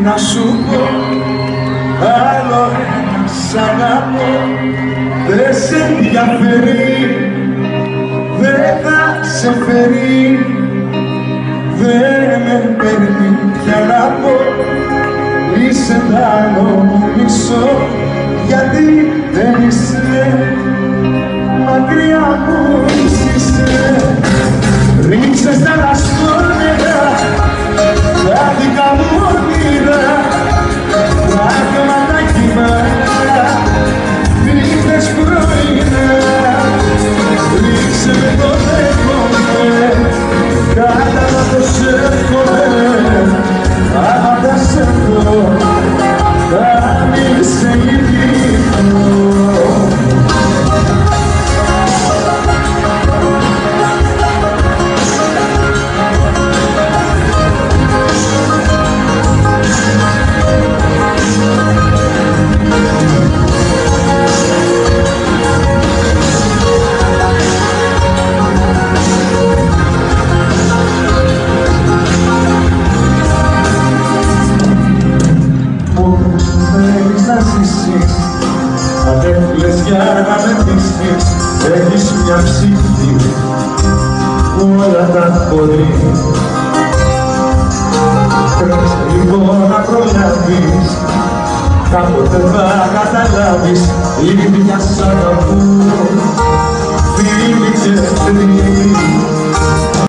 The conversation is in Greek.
να σου πω άλλο ένα σ' αγαπώ. Δεν σε ενδιαφέρει, δεν θα σε φέρει, δεν με παίρνει πια να πω. Είσαι τ' άλλο μισό, γιατί δεν είσαι μακριά μου είσαι. Ρίξε στα λασπόνερα τα δικά μου όνειρα, πράγματα κοιμάρα, νύχτες πρωινά. Ρίξε με το δέχομαι, κάτα να το σέρχομαι. Άμα θα σε πω, θα μην σε λυπηθώ. Αδέφλες για να με πείσεις, έχεις μια ψυχή που όλα τα μπορεί. Πρέπει λοιπόν να προλάβεις, κάποτε θα καταλάβεις, η ίδια σ' αγαπώ, φίλοι και εχθροί.